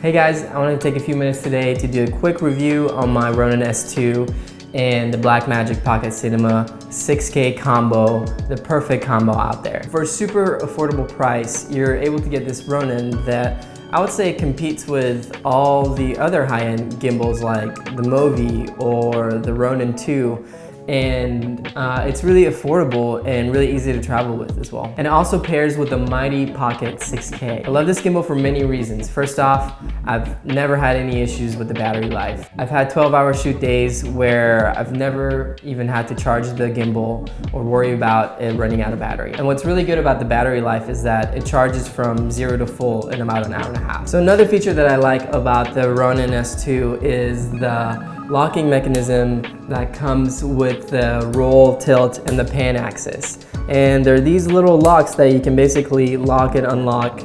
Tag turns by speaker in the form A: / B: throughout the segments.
A: Hey guys, I wanted to take a few minutes today to do a quick review on my Ronin S2 and the Blackmagic Pocket Cinema 6K combo, the perfect combo out there. For a super affordable price, you're able to get this Ronin that I would say competes with all the other high-end gimbals like the Movi or the Ronin 2. And it's really affordable and really easy to travel with as well. And it also pairs with the mighty Pocket 6K. I love this gimbal for many reasons. First off, I've never had any issues with the battery life. I've had 12-hour shoot days where I've never even had to charge the gimbal or worry about it running out of battery. And what's really good about the battery life is that it charges from 0 to full in about an hour and a half. So another feature that I like about the Ronin S2 is the locking mechanism that comes with the roll, tilt, and the pan axis. And there are these little locks that you can basically lock and unlock.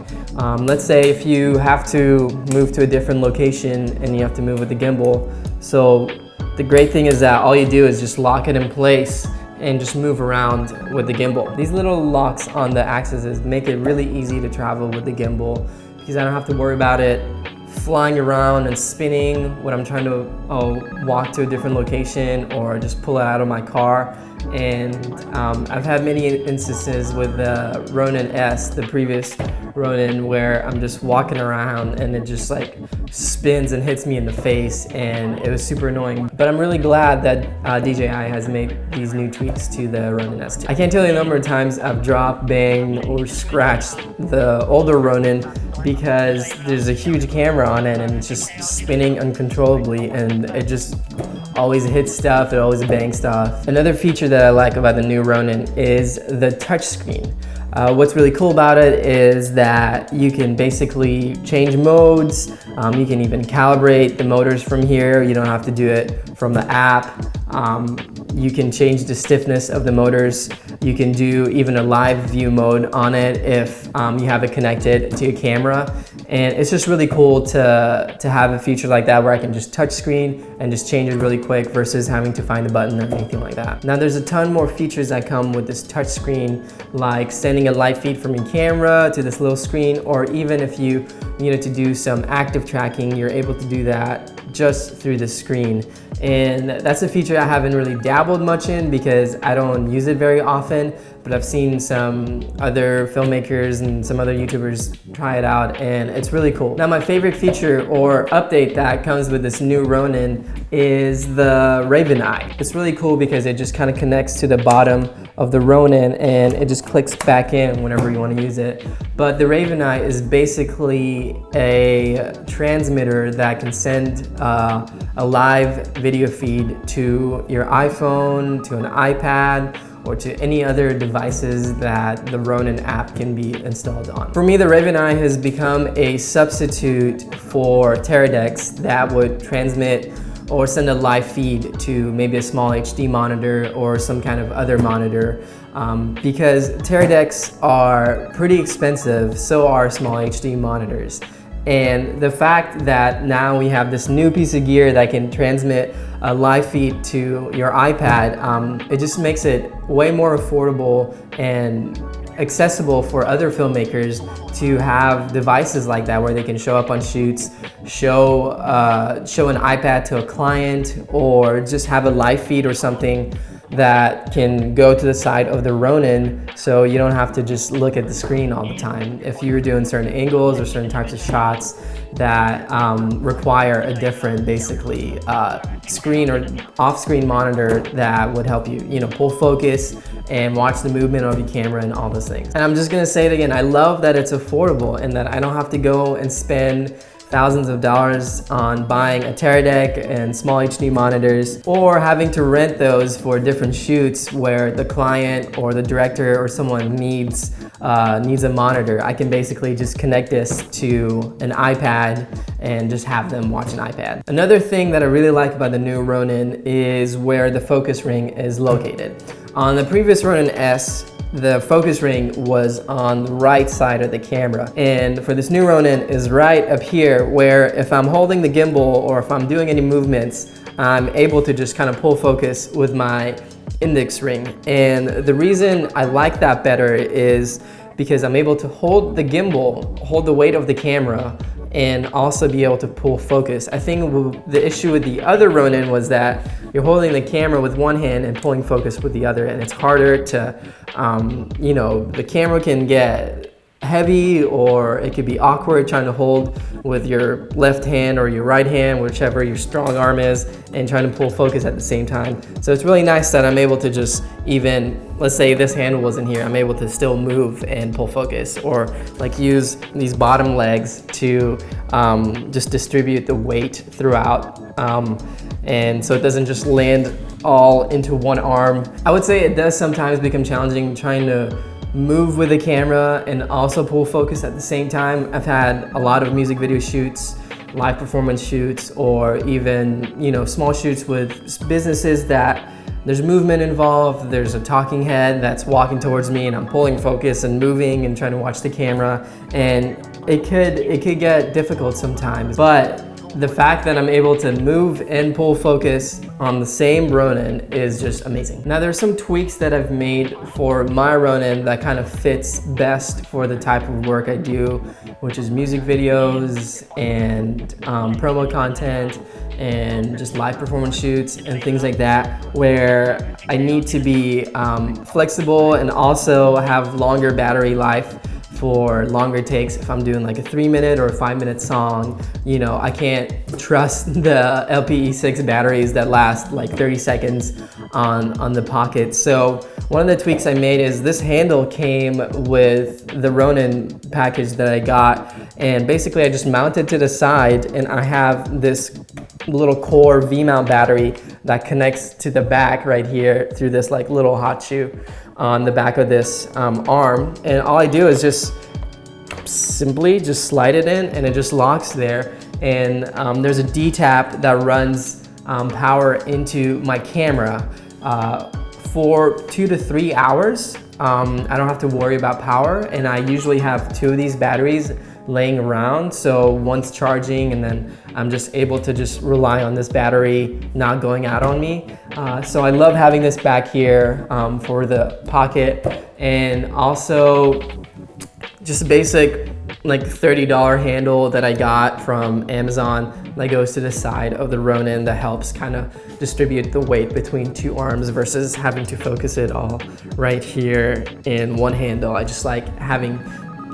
A: Let's say if you have to move to a different location and you have to move with the gimbal. So the great thing is that all you do is just lock it in place and just move around with the gimbal. These little locks on the axes make it really easy to travel with the gimbal because I don't have to worry about it flying around and spinning when I'm trying to walk to a different location or just pull it out of my car. And I've had many instances with the Ronin S, the previous Ronin, where I'm just walking around and it just like spins and hits me in the face, and it was super annoying. But I'm really glad that DJI has made these new tweaks to the Ronin S2. I can't tell you the number of times I've dropped, banged, or scratched the older Ronin because there's a huge camera on it and it's just spinning uncontrollably, and it just always hits stuff, it always bangs stuff. Another feature that I like about the new Ronin is the touchscreen. What's really cool about it is that you can basically change modes, you can even calibrate the motors from here, you don't have to do it from the app. You can change the stiffness of the motors. You can do even a live view mode on it if you have it connected to your camera. And it's just really cool to have a feature like that where I can just touch screen and just change it really quick versus having to find a button or anything like that. Now there's a ton more features that come with this touch screen, like sending a live feed from your camera to this little screen, or even if you needed to do some active tracking, you're able to do that just through the screen. And that's a feature I haven't really dabbled much in because I don't use it very often, but I've seen some other filmmakers and some other YouTubers try it out, and it's really cool. Now my favorite feature or update that comes with this new Ronin is the Raven Eye. It's really cool because it just kind of connects to the bottom of the Ronin and it just clicks back in whenever you want to use it. But the Raven Eye is basically a transmitter that can send a live video feed to your iPhone, to an iPad, or to any other devices that the Ronin app can be installed on. For me, the Raven Eye has become a substitute for Teradeks that would transmit or send a live feed to maybe a small HD monitor or some kind of other monitor. Because Teradeks are pretty expensive, so are small HD monitors. And the fact that now we have this new piece of gear that can transmit a live feed to your iPad, it just makes it way more affordable and accessible for other filmmakers to have devices like that where they can show up on shoots, show an iPad to a client, or just have a live feed or something that can go to the side of the Ronin so you don't have to just look at the screen all the time. If you're doing certain angles or certain types of shots that require a different basically screen or off-screen monitor that would help you, pull focus and watch the movement of your camera and all those things. And I'm just gonna say it again, I love that it's affordable and that I don't have to go and spend thousands of dollars on buying a Teradek and small HD monitors, or having to rent those for different shoots where the client or the director or someone needs a monitor. I can basically just connect this to an iPad and just have them watch an iPad. Another thing that I really like about the new Ronin is where the focus ring is located. On the previous Ronin S, the focus ring was on the right side of the camera, and for this new Ronin is right up here, where if I'm holding the gimbal or if I'm doing any movements, I'm able to just kind of pull focus with my index ring. And the reason I like that better is because I'm able to hold the gimbal, hold the weight of the camera, and also be able to pull focus. I think the issue with the other Ronin was that you're holding the camera with one hand and pulling focus with the other, and it's harder to, you know, the camera can get heavy, or it could be awkward trying to hold with your left hand or your right hand, whichever your strong arm is, and trying to pull focus at the same time. So it's really nice that I'm able to just, even, let's say this handle wasn't here, I'm able to still move and pull focus, or like use these bottom legs to just distribute the weight throughout. And so it doesn't just land all into one arm. I would say it does sometimes become challenging trying to move with the camera and also pull focus at the same time. I've had a lot of music video shoots, live performance shoots, or even, you know, small shoots with businesses that there's movement involved. There's a talking head that's walking towards me and I'm pulling focus and moving and trying to watch the camera, and it could get difficult sometimes. But the fact that I'm able to move and pull focus on the same Ronin is just amazing. Now there's some tweaks that I've made for my Ronin that kind of fits best for the type of work I do, which is music videos and promo content and just live performance shoots and things like that, where I need to be flexible and also have longer battery life for longer takes. If I'm doing like a 3-minute or a 5-minute song, you know, I can't trust the LPE6 batteries that last like 30 seconds on the Pocket. So one of the tweaks I made is this handle came with the Ronin package that I got, and basically I just mounted to the side, and I have this little core V-mount battery that connects to the back right here through this like little hot shoe on the back of this arm, and all I do is just simply just slide it in and it just locks there. And there's a D-tap that runs power into my camera for 2 to 3 hours. I don't have to worry about power, and I usually have 2 of these batteries laying around, so one's charging and then I'm just able to just rely on this battery not going out on me. So I love having this back here for the Pocket, and also just a basic like $30 handle that I got from Amazon that goes to the side of the Ronin that helps kind of distribute the weight between 2 arms versus having to focus it all right here in one handle. I just like having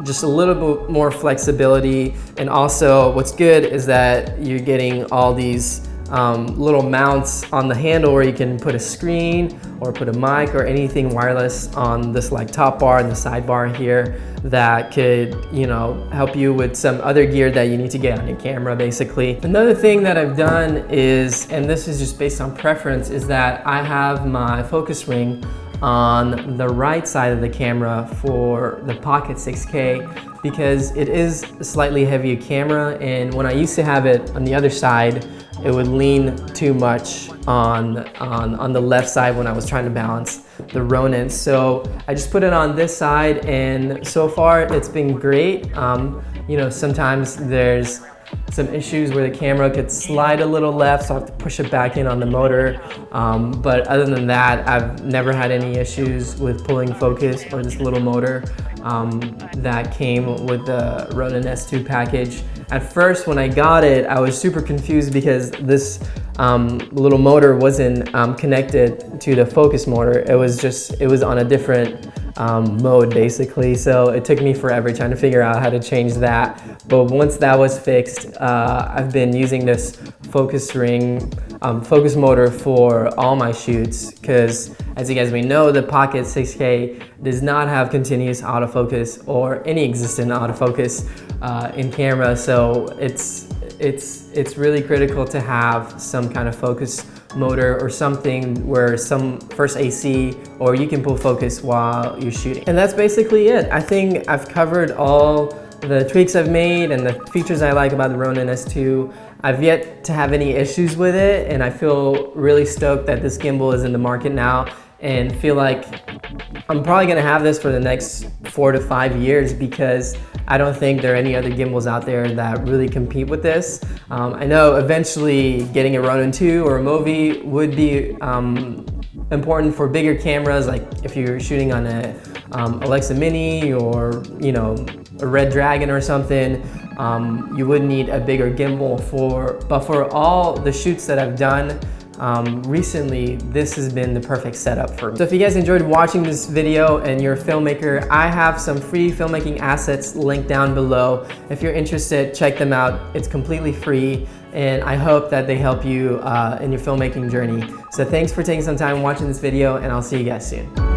A: just a little bit more flexibility, and also what's good is that you're getting all these little mounts on the handle where you can put a screen or put a mic or anything wireless on this like top bar and the sidebar here that could, you know, help you with some other gear that you need to get on your camera basically. Another thing that I've done is, and this is just based on preference, is that I have my focus ring on the right side of the camera for the Pocket 6K because it is a slightly heavier camera, and when I used to have it on the other side, it would lean too much on the left side when I was trying to balance the Ronin. So I just put it on this side, and so far it's been great. You know, sometimes there's some issues where the camera could slide a little left, so I have to push it back in on the motor. But other than that, I've never had any issues with pulling focus or this little motor that came with the Ronin S2 package. At first, when I got it, I was super confused because this little motor wasn't connected to the focus motor. It was on a different mode basically. So it took me forever trying to figure out how to change that. But once that was fixed, I've been using this focus ring, focus motor for all my shoots, because as you guys may know, the Pocket 6K does not have continuous autofocus or any existent autofocus in camera. So it's really critical to have some kind of focus motor or something where some first AC, or you can pull focus while you're shooting. And that's basically it. I think I've covered all the tweaks I've made and the features I like about the Ronin S2. I've yet to have any issues with it, and I feel really stoked that this gimbal is in the market now, and feel like I'm probably gonna have this for the next 4 to 5 years because I don't think there are any other gimbals out there that really compete with this. I know eventually getting a Ronin 2 or a Movi would be important for bigger cameras, like if you're shooting on a Alexa Mini or, you know, a Red Dragon or something. you would need a bigger gimbal but for all the shoots that I've done recently, this has been the perfect setup for me. So if you guys enjoyed watching this video and you're a filmmaker, I have some free filmmaking assets linked down below. If you're interested, check them out. It's completely free, and I hope that they help you in your filmmaking journey. So thanks for taking some time watching this video, and I'll see you guys soon.